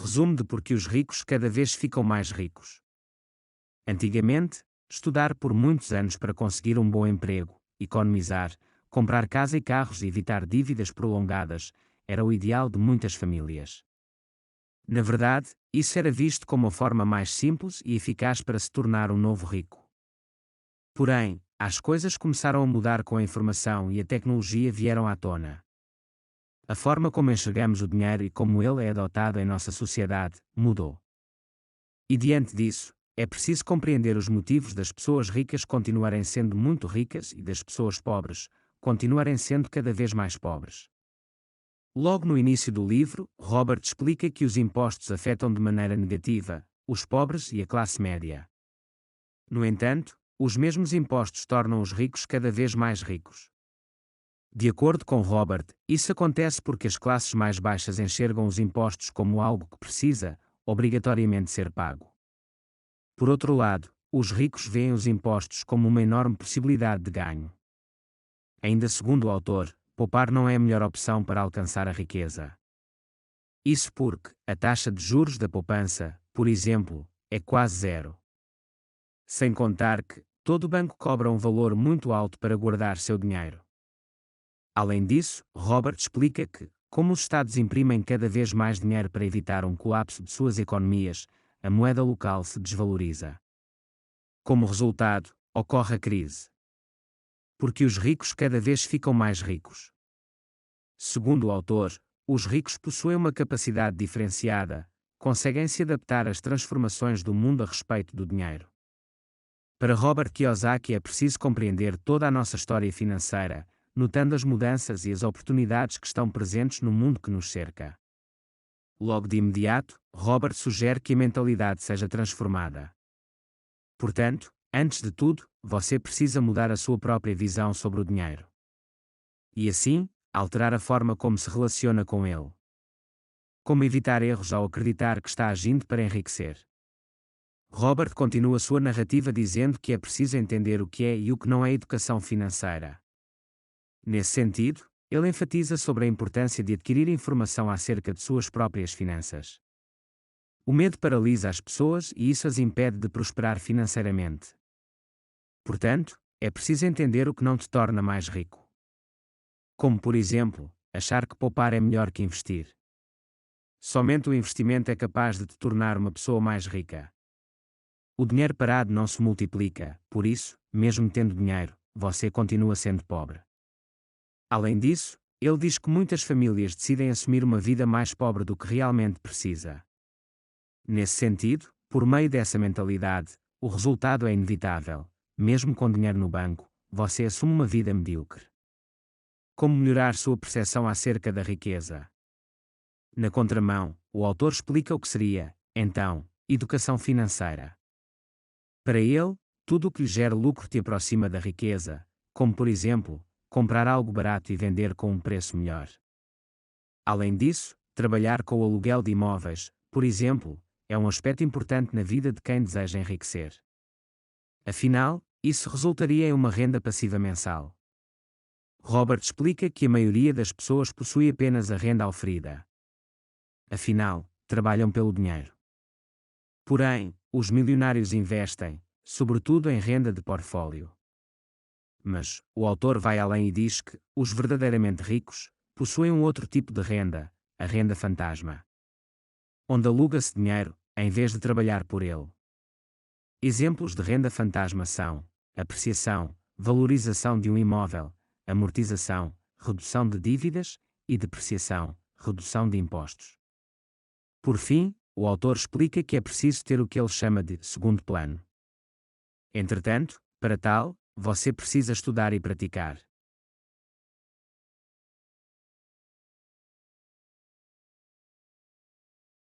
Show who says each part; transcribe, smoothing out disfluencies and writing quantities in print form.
Speaker 1: Resumo de porque os ricos cada vez ficam mais ricos. Antigamente, estudar por muitos anos para conseguir um bom emprego, economizar, comprar casa e carros e evitar dívidas prolongadas, era o ideal de muitas famílias. Na verdade, isso era visto como a forma mais simples e eficaz para se tornar um novo rico. Porém, as coisas começaram a mudar com a informação e a tecnologia vieram à tona. A forma como enxergamos o dinheiro e como ele é adotado em nossa sociedade mudou. E diante disso, é preciso compreender os motivos das pessoas ricas continuarem sendo muito ricas e das pessoas pobres continuarem sendo cada vez mais pobres. Logo no início do livro, Robert explica que os impostos afetam de maneira negativa os pobres e a classe média. No entanto, os mesmos impostos tornam os ricos cada vez mais ricos. De acordo com Robert, isso acontece porque as classes mais baixas enxergam os impostos como algo que precisa, obrigatoriamente, ser pago. Por outro lado, os ricos veem os impostos como uma enorme possibilidade de ganho. Ainda segundo o autor, poupar não é a melhor opção para alcançar a riqueza. Isso porque a taxa de juros da poupança, por exemplo, é quase zero. Sem contar que todo banco cobra um valor muito alto para guardar seu dinheiro. Além disso, Robert explica que, como os Estados imprimem cada vez mais dinheiro para evitar um colapso de suas economias, a moeda local se desvaloriza. Como resultado, ocorre a crise. Porque os ricos cada vez ficam mais ricos. Segundo o autor, os ricos possuem uma capacidade diferenciada, conseguem se adaptar às transformações do mundo a respeito do dinheiro. Para Robert Kiyosaki é preciso compreender toda a nossa história financeira, notando as mudanças e as oportunidades que estão presentes no mundo que nos cerca. Logo de imediato, Robert sugere que a mentalidade seja transformada. Portanto, antes de tudo, você precisa mudar a sua própria visão sobre o dinheiro. E assim, alterar a forma como se relaciona com ele. Como evitar erros ao acreditar que está agindo para enriquecer. Robert continua sua narrativa dizendo que é preciso entender o que é e o que não é educação financeira. Nesse sentido, ele enfatiza sobre a importância de adquirir informação acerca de suas próprias finanças. O medo paralisa as pessoas e isso as impede de prosperar financeiramente. Portanto, é preciso entender o que não te torna mais rico. Como, por exemplo, achar que poupar é melhor que investir. Somente o investimento é capaz de te tornar uma pessoa mais rica. O dinheiro parado não se multiplica, por isso, mesmo tendo dinheiro, você continua sendo pobre. Além disso, ele diz que muitas famílias decidem assumir uma vida mais pobre do que realmente precisa. Nesse sentido, por meio dessa mentalidade, o resultado é inevitável. Mesmo com dinheiro no banco, você assume uma vida medíocre. Como melhorar sua percepção acerca da riqueza? Na contramão, o autor explica o que seria, então, educação financeira. Para ele, tudo o que lhe gera lucro te aproxima da riqueza, como por exemplo, comprar algo barato e vender com um preço melhor. Além disso, trabalhar com o aluguel de imóveis, por exemplo, é um aspecto importante na vida de quem deseja enriquecer. Afinal, isso resultaria em uma renda passiva mensal. Robert explica que a maioria das pessoas possui apenas a renda oferida. Afinal, trabalham pelo dinheiro. Porém, os milionários investem, sobretudo em renda de portfólio. Mas, o autor vai além e diz que, os verdadeiramente ricos, possuem um outro tipo de renda, a renda fantasma. Onde aluga-se dinheiro, em vez de trabalhar por ele. Exemplos de renda fantasma são apreciação, valorização de um imóvel, amortização, redução de dívidas e depreciação, redução de impostos. Por fim, o autor explica que é preciso ter o que ele chama de segundo plano. Entretanto, para tal, você precisa estudar e praticar.